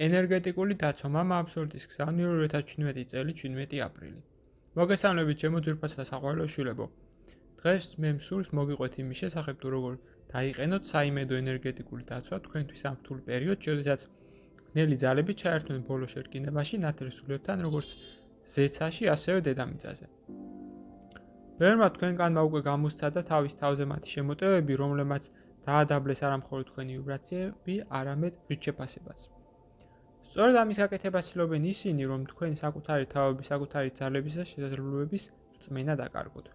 ენერგეტიკული დაცვა მამა აბსურდის გზავნილი 2017 წელი 17 აპრილი. მოგესალმებით ჩემო ძვირფასო და საყვარელო შვილებო. დღეს მე მსურს მოგიყვეთ იმის შესახებ თუ როგორ დაიყენოთ საიმედო ენერგეტიკული დაცვა თქვენთვის ამ რთულ პერიოდში, როდესაც ნელი ძალები ჩაერთვნენ ბოლო შერკინებაში ნათლისმფლობთან როგორც ზეცაში, ასევე დედამიწაზე. ბევრმა თქვენგანმა უკვე გამოსცადა თავის თავზე მათი შემოტევები, რომლებმაც დაადაბლეს არა მხოლოდ თქვენი ვიბრაციები, არამედ რიჩეფასებაც. სწორედ ამის გაკეთებას ცდილობენ ისინი, რომ თქვენი საკუთარი თავების, საკუთარი ძალების და შესაძლებლობების რწმენა დაკარგოთ.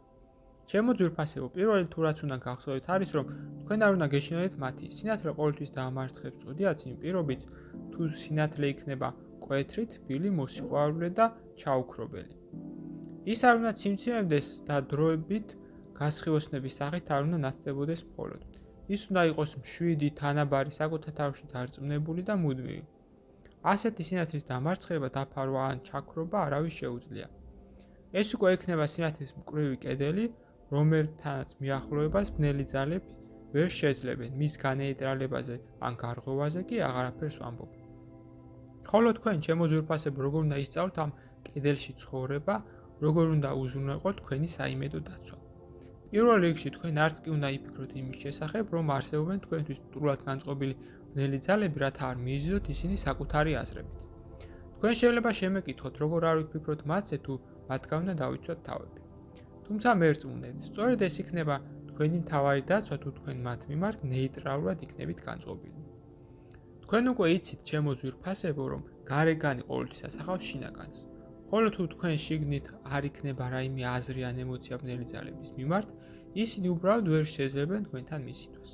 ჩემო ძვირფასებო, პირველი თუ რაც უნდა გახსოვდეთ არის, რომ თქვენ არ უნდა გეშინოდეთ მათი. სინათლე ყოველთვის დაამარცხებს წოდიაც იმ პირობით, თუ სინათლე იქნება კვეთრით, ბილი, მოსიყვარულე და ჩაუქრობელი. ის არ უნდა ციმციმებდეს და დროებით გასხივოსნების სახით არ უნდა ნათდებოდეს მხოლოდ. ის უნდა იყოს მშვიდი, თანაბარი, საკუთარ თავში დარწმუნებული და მუდმივი. ასეთი სინათლის დამარცხება, დაფარვა ან ჩაქრობა არავის შეუძლია. ეს უკვე იქნება სინათლის მკვრივი კედელი, რომელთანაც მიახლოებას ბნელი ძალები ვერ შეძლებენ, მის განეიტრალებაზე ან გარღვევაზე კი აღარაფერს ვამბობ. ხოლო თქვენ, ჩემო ძვირფასებო, როგორ უნდა ისწავლოთ ამ კედელში ცხოვრება, როგორ უნდა უზრუნველყოთ თქვენი საიმედო დაცვა. პირველ რიგში თქვენ არც კი უნდა იფიქროთ იმის შესახებ, რომ არსებობენ თქვენთვის მტრულად განწყობილი ბნელი ძალები, რათა არ მიიზიდოთ ისინი საკუთარი აზრებით. თქვენ შეიძლება შემეკითხოთ, როგორ არ ვიფიქროთ მათზე, თუ მათგან უნდა დავიცვათ თავები. თუმცა მერწმუნდეთ, სწორედ ეს იქნება თქვენი მთავარი დაცვა, თუ თქვენ მათ მიმართ ნეიტრალურად იქნებით განწყობილი. თქვენ უკვე იცით, ჩემო ძვირფასებო, რომ გარეგანი ყოველთვის ასახავს შინაგანს. ხოლო თუ თქვენ შიგნით არ იქნება რაიმე აზრი ან ემოცია ბნელი ძალების მიმართ, ისინი უბრალოდ ვერ შეძლებენ თქვენთან მისითვას.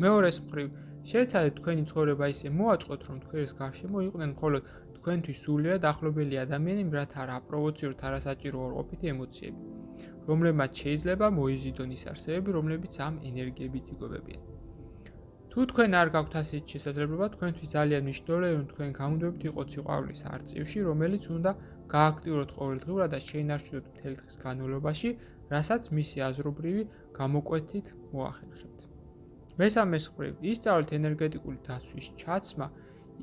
მეორეს მხრივ, შეეცადეთ თქვენი ცხოვრება ისე მოაწყოთ, რომ თქვენს გარშემო იყვნენ მხოლოდ თქვენთვის სულიად ახლობელი ადამიანები, რათა არ აპროვოციროთ არასაჭირო ორყოფითი ემოციები, რომლებმაც შეიძლება მოიზიდონ ის არსებები, რომლებიც ამ ენერგიებით იკვებებიან. თუ თქვენ არ გაქვთ ასეთი შესაძლებლობა, თქვენთვის ძალიან მნიშვნელოვანია, რომ თქვენ გამუდმებით იყოთ სიყვარულის არწივში, რომელიც უნდა გააქტიუროთ ყოველდღიურად და შეინარჩუნოთ მთელი დღის განმავლობაში, რასაც მისი აზრობრივი გამოკვეთით მოახერხებთ. მესამე მხრივ, ისწავლეთ ენერგეტიკული დაცვის ჩაცმა,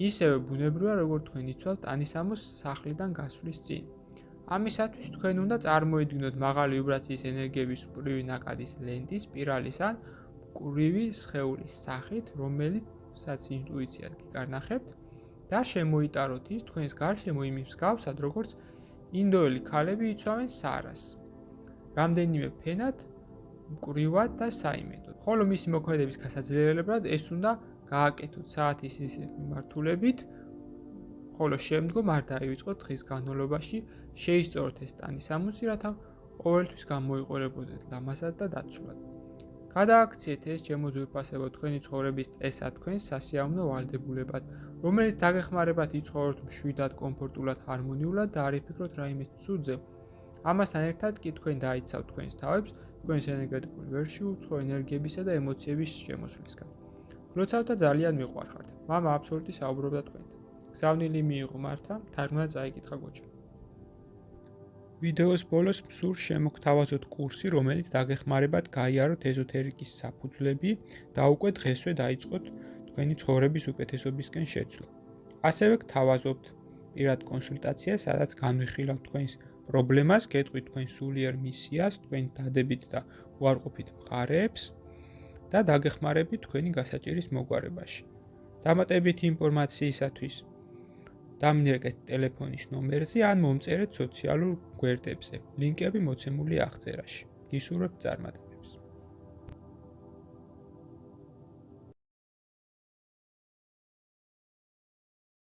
ისევე ბუნებრივია, როგორც თქვენ იცვალთ ტანისამოს სახლიდან გასვლის წინ. ამისათვის თქვენ უნდა წარმოიდგინოთ მაღალი ვიბრაციის ენერგიების მკვრივი ნაკადის ლენტის, სპირალის ან მკვრივი სხეულის სახით, რომელსაც ინტუიციად გიკარნახებთ და შემოიტაროთ ის თქვენს გარშემო იმის მსგავსად, როგორც ინდოელი ქალები იცვამენ სარას. რამდენიმე ფენად, მკვრივად და საიმედოდ. ხოლო მისი მოქმედების გასაძლიერებლად ეს უნდა გააკეთოთ საათის ისეთ მიმართულებით, ხოლო შემდგომ არ დაივიწყოთ დღის განმავლობაში, შეისწოროთ ეს ტანისამოსი, რათა ყოველთვის გამოიყურებოდეთ ლამაზად და დაცულად. გადააქციეთ ეს ჩემო ძვირფასებო თქვენი ცხოვრების წესად თქვენს სასიამოვნო ვალდებულებად, რომელიც დაგეხმარებათ იცხოვროთ მშვიდად, კომფორტულად, ჰარმონიულად და არ იფიქროთ რაიმე ცუდზე. ამასთან ერთად კი თქვენ დაიცავთ თქვენს თავებს, თქვენს ენერგეტიკული ვერში უცხო ენერგიებისა და ემოციების შემოსვლისგან. გლოცავთ და ძალიან მიყვარხართ. მამა აბსოლუტი საუბრობდა თქვენთან. გზავნილი მიიღო მართა, თარგმნა წაიკითხა გოჩა. ვიდეოს ბოლოს მსურს შემოგთავაზოთ კურსი, რომელიც დაგეხმარებათ გაიაროთ ეზოთერიკის საფუძვლები და უკვე დღესვე დაიწყოთ თქვენი ცხოვრების უკეთესობისკენ შეცვლა. ასევე გთავაზობთ პირად კონსულტაციას, სადაც განვიხილავთ თქვენს პრობლემას, გეტყვით თქვენ სულიერ მისიას, თქვენი დადებით და უარყოფით მხარეებს და დაგეხმარებით თქვენი გასაჭირის მოგვარებაში. დამატებითი ინფორმაციისათვის დამინერგეთ ტელეფონის ნომერზე ან მომწერეთ სოციალურ გვერდებზე. ლინკები მოცემულია აღწერაში. გისურვებთ წარმატებას.